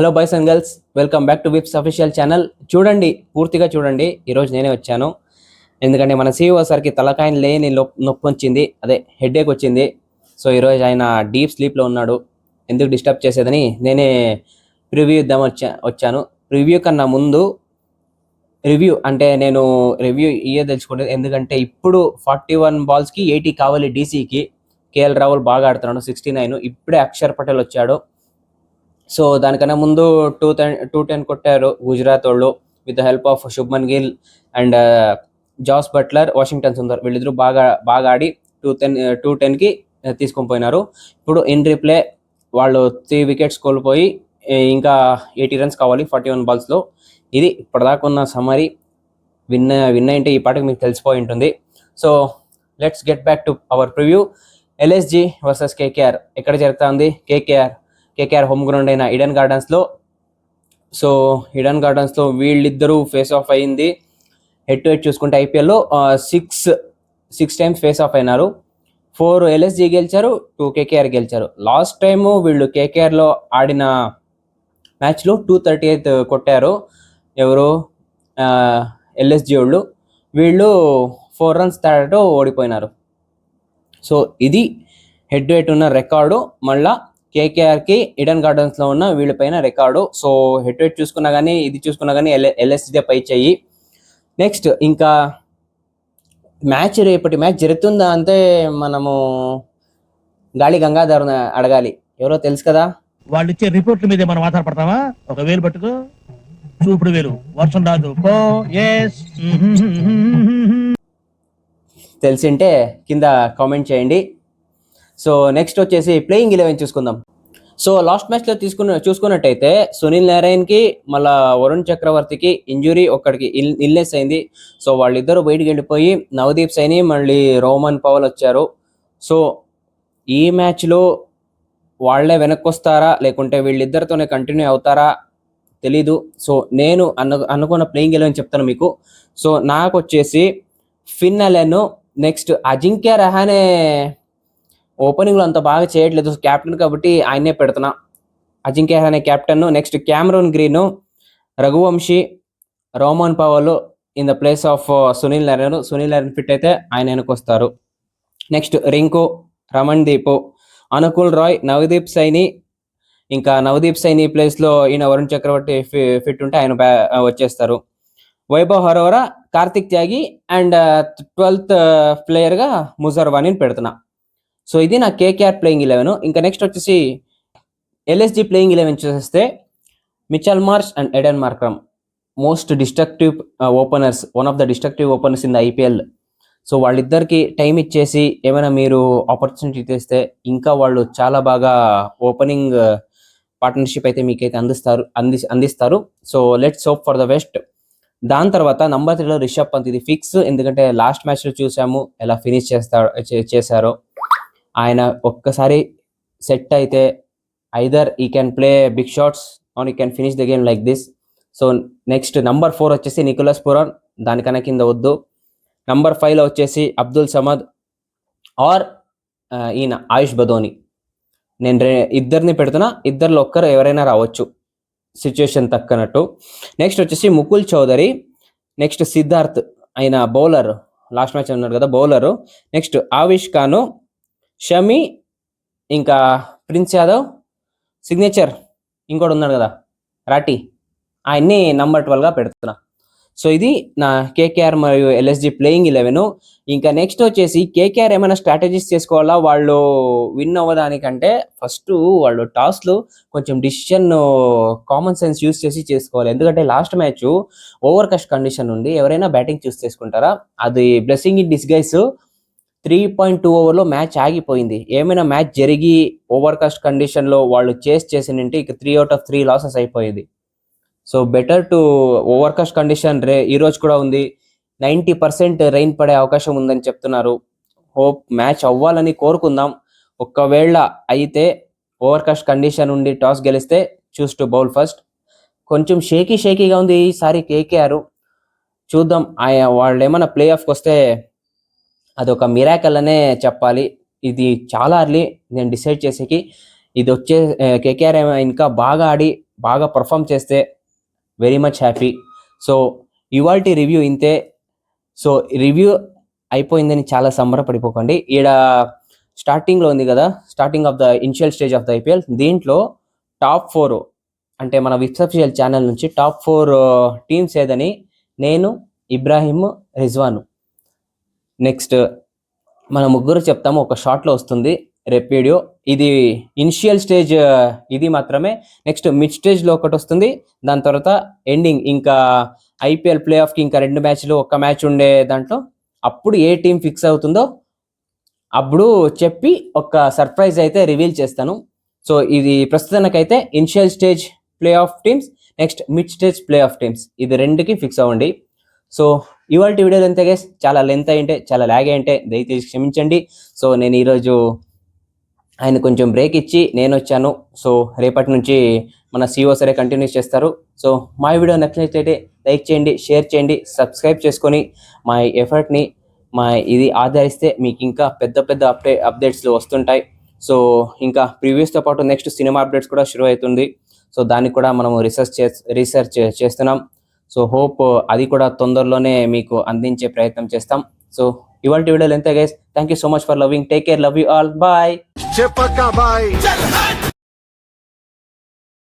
Hello boys and girls, welcome back to whips official channel. చూడండి, పూర్తిగా చూడండి. ఈరోజు నేనే వచ్చాను ఎందుకంటే మన సీఈఓ సార్కి తలకాయ లేని నొప్పి వచ్చింది, అదే హెడేక్ వచ్చింది. సో ఈరోజు ఆయన డీప్ స్లీప్లో ఉన్నాడు. ఎందుకు డిస్టర్బ్ చేసేదని నేనే ప్రివ్యూ ఇద్దాం వచ్చాను. ప్రివ్యూ కన్నా ముందు రివ్యూ అంటే నేను రివ్యూ తెలుసుకోలేదు, ఎందుకంటే ఇప్పుడు 41 బాల్స్కి 80 కావాలి డీసీకి. కేఎల్ రాహుల్ బాగా ఆడుతున్నాడు, 69. ఇప్పుడే అక్షర్ పటేల్ వచ్చాడు. సో దానికన్నా ముందు 210 కొట్టారు గుజరాత్ వాళ్ళు with the help of Shubman Gill and Jos Buttler, Washington Sundar. వీళ్ళిద్దరూ బాగా ఆడి 210కి తీసుకొని పోయినారు. ఇప్పుడు ఇన్ రీప్లే వాళ్ళు 3 వికెట్స్ కోల్పోయి ఇంకా 80 రన్స్ కావాలి 41 బాల్స్లో. ఇది ఇప్పటిదాకా ఉన్న సమరీ. విన్ అంటే ఈ పాటకు మీకు తెలిసిపోయి ఉంటుంది. So let's get back to our preview. LSG versus KKR ఎక్కడ జరుగుతా ఉంది? కేకేఆర్ హోమ్ గ్రౌండ్ అయిన ఈడెన్ గార్డెన్స్లో. సో ఈడెన్ గార్డెన్స్లో వీళ్ళిద్దరూ ఫేస్ ఆఫ్ అయింది. హెడ్ టు హెడ్ చూసుకుంటే ఐపీఎల్లో 6 టైమ్స్ ఫేస్ ఆఫ్ అయినారు. 4 ఎల్ఎస్జి గెలిచారు, 2 కేకేఆర్ గెలిచారు. లాస్ట్ టైము వీళ్ళు కేకేఆర్లో ఆడిన మ్యాచ్లో 238 కొట్టారు. ఎవరు? ఎల్ఎస్జి వాళ్ళు. వీళ్ళు 4 రన్స్ తేడాతో ఓడిపోయినారు. సో ఇది హెడ్ టు హెడ్ ఉన్న రికార్డు. మళ్ళా కేకేఆర్కి ఈడెన్ గార్డెన్స్లో ఉన్న వీళ్ళపైన record. So head to head చూసుకున్నా కానీ ఇది చూసుకున్నా కానీ ఎల్ఎస్జీదే పై చెయ్యి. నెక్స్ట్ ఇంకా రేపటి మ్యాచ్ జరుగుతుందా అంటే మనము గాలి గంగాధర్ని అడగాలి. ఎవరో తెలుసు కదా? వాళ్ళు ఇచ్చే రిపోర్ట్ల మీద మనం ఆధారపడతామా? ఒక వేలు పట్టుకో, చూపుడు వేలు, వర్షం రాదు. తెలిసింటే కింద కామెంట్ చేయండి. సో నెక్స్ట్ వచ్చేసి ప్లేయింగ్ 11 చూసుకుందాం. సో లాస్ట్ మ్యాచ్లో చూసుకున్నట్టయితే సునీల్ నారాయణ్కి మళ్ళా వరుణ్ చక్రవర్తికి ఇంజురీ, ఒక్కడికి ఇల్నెస్ అయింది. సో వాళ్ళిద్దరూ బయటికి వెళ్ళిపోయి నవదీప్ సైని మళ్ళీ రోమన్ పవల్ వచ్చారు. సో ఈ మ్యాచ్లో వాళ్ళే వెనక్కి వస్తారా లేకుంటే వీళ్ళిద్దరితోనే కంటిన్యూ అవుతారా తెలీదు. సో నేను అనుకున్న ప్లేయింగ్ 11 చెప్తాను మీకు. సో నాకు వచ్చేసి Finn Allen, next Ajinkya Rahane ఓపెనింగ్లో అంత బాగా చేయట్లేదు, క్యాప్టెన్ కాబట్టి ఆయనే పెడుతున్నా. Ajinkya Rahane captain. Next Cameron Green, Raghuvanshi, Rovman Powell in the place of Sunil Narine fit అయితే ఆయన వెనక్కి వస్తారు. Next Rinku, Ramandeep, Anukul Roy, Navdeep Saini. ఇంకా నవదీప్ సైని ప్లేస్లో ఈయన వరుణ్ చక్రవర్తి ఫిట్ ఉంటే ఆయన వచ్చేస్తారు. వైభవ్ హరోరా, కార్తిక్ త్యాగి అండ్ 12th ప్లేయర్గా ముజర్వానీని పెడుతున్నా. సో ఇది నా కేకేఆర్ ప్లేయింగ్ 11. ఇంకా నెక్స్ట్ వచ్చేసి ఎల్ఎస్జి ప్లేయింగ్ 11 చూసేస్తే Mitchell Marsh and Aiden Markram, most destructive openers, one of the destructive openers in the IPL. So వాళ్ళిద్దరికి టైం ఇచ్చేసి ఏమైనా మీరు ఆపర్చునిటీ తెస్తే ఇంకా వాళ్ళు చాలా బాగా ఓపెనింగ్ పార్ట్నర్షిప్ అయితే మీకైతే అందిస్తారు. So let's hope for the best. దాని తర్వాత నంబర్ 3లో రిషబ్ పంత్. ఇది ఫిక్స్, ఎందుకంటే లాస్ట్ మ్యాచ్లో చూసాము ఎలా ఫినిష్ చేశారో. ఆయన ఒక్కసారి సెట్ అయితే either he can play big shots or he can finish the game like this. So next number 4 వచ్చేసి నికోలస్ పురాన్, దానికన్నా కింద వద్దు. నంబర్ 5లో వచ్చేసి అబ్దుల్ సమద్ ఆర్ ఈయన ఆయుష్ బదోని. నేను ఇద్దరిని పెడుతున్నా, ఇద్దరిలో ఒక్కరు ఎవరైనా రావచ్చు సిచ్యువేషన్ తక్కనట్టు. నెక్స్ట్ వచ్చేసి ముకుల్ చౌదరి, నెక్స్ట్ సిద్ధార్థ్, ఆయన బౌలర్, లాస్ట్ మ్యాచ్ ఉన్నారు కదా బౌలరు. నెక్స్ట్ ఆవిష్ ఖాను, షమి, ఇంకా ప్రిన్స్ యాదవ్, సిగ్నేచర్ ఇంకోటి ఉన్నాడు కదా రాటి, ఆయన్ని నంబర్ 12గా పెడుతున్నా. సో ఇది నా కేకేఆర్ మరియు ఎల్ఎస్జి ప్లేయింగ్ 11. ఇంకా నెక్స్ట్ వచ్చేసి కేకేఆర్ ఏమైనా స్ట్రాటజీస్ చేసుకోవాలా వాళ్ళు విన్ అవ్వడానికంటే? ఫస్ట్ వాళ్ళు టాస్లో కొంచెం డిసిషన్ కామన్ సెన్స్ యూస్ చేసి చేసుకోవాలి. ఎందుకంటే last match over cost condition నుండి ఎవరైనా బ్యాటింగ్ చూస్ చేసుకుంటారా? అది బ్లెస్సింగ్ ఇన్ డిస్గైస్. 3.2 ఓవర్లో మ్యాచ్ ఆగిపోయింది. ఏమైనా మ్యాచ్ జరిగి ఓవర్ కాస్ట్ కండిషన్లో వాళ్ళు చేసినంటే ఇక 3 out of 3 లాసెస్ అయిపోయేది. So better to over cost condition ఈరోజు కూడా ఉంది. 90% రెయిన్ పడే అవకాశం ఉందని చెప్తున్నారు. హోప్ మ్యాచ్ అవ్వాలని కోరుకుందాం. ఒకవేళ అయితే ఓవర్ కాస్ట్ కండిషన్ ఉండి టాస్ గెలిస్తే చూస్ టు బౌల్ ఫస్ట్. కొంచెం షేకీగా ఉంది ఈసారి కేకేఆర్. చూద్దాం, వాళ్ళు ఏమైనా ప్లే ఆఫ్కి వస్తే అదొక మిరాకల్ అనే చెప్పాలి. ఇది చాలా అర్లీ నేను డిసైడ్ చేసేకి. ఇది వచ్చే కేకేఆర్ ఇంకా బాగా ఆడి బాగా పర్ఫామ్ చేస్తే వెరీ మచ్ హ్యాపీ. సో ఇవాల్టి రివ్యూ ఇంతే. సో రివ్యూ అయిపోయిందని చాలా సంబరపడిపోకండి. ఈడ స్టార్టింగ్లో ఉంది కదా, starting of the initial stage of the IPL, దీంట్లో టాప్ 4 అంటే మన విక్సఫిషియల్ ఛానల్ నుంచి టాప్ 4 టీమ్స్ ఏదని నేను, ఇబ్రాహిం, రిజ్వాన్ నెక్స్ట్ మన ముగ్గురు చెప్తాము. ఒక షార్ట్లో వస్తుంది రేపు వీడియో. ఇది ఇనిషియల్ స్టేజ్ ఇది మాత్రమే. నెక్స్ట్ మిడ్ స్టేజ్లో ఒకటి వస్తుంది, దాని తర్వాత ఎండింగ్ ఇంకా ఐపీఎల్ ప్లే ఆఫ్కి ఇంకా 2 మ్యాచ్లు, ఒక మ్యాచ్ ఉండే దాంట్లో అప్పుడు ఏ టీం ఫిక్స్ అవుతుందో అప్పుడు చెప్పి ఒక సర్ప్రైజ్ అయితే రివీల్ చేస్తాను. సో ఇది ప్రస్తుతానికైతే initial stage play of teams, next mid stage play of teams, ఇది రెండుకి ఫిక్స్ అవ్వండి. సో ఇవాళ వీడియోలు ఎంత గైస్, చాలా లెంత్ అయింటే, చాలా లాగ్ అయింటే దయచేసి క్షమించండి. సో నేను ఈరోజు ఆయన కొంచెం బ్రేక్ ఇచ్చి నేను వచ్చాను. సో రేపటి నుంచి మన CEO సరే కంటిన్యూ చేస్తారు. సో మా వీడియో నచ్చినట్లయితే లైక్ చేయండి, షేర్ చేయండి, సబ్స్క్రైబ్ చేసుకొని మా ఎఫర్ట్ని మా ఇది ఆదరిస్తే మీకు ఇంకా పెద్ద పెద్ద అప్డేట్స్లు వస్తుంటాయి. సో ఇంకా ప్రీవియస్తో పాటు నెక్స్ట్ సినిమా అప్డేట్స్ కూడా షురూ అవుతుంది. సో దానికి కూడా మనము రీసెర్చ్ చేస్తున్నాం. సో హోప్ అది కూడా తొందరలోనే మీకు అందించే ప్రయత్నం చేస్తాం. సో ఇవాళ వీడియోలు ఎంత guys, thank you so much for loving, take care, love you all, bye.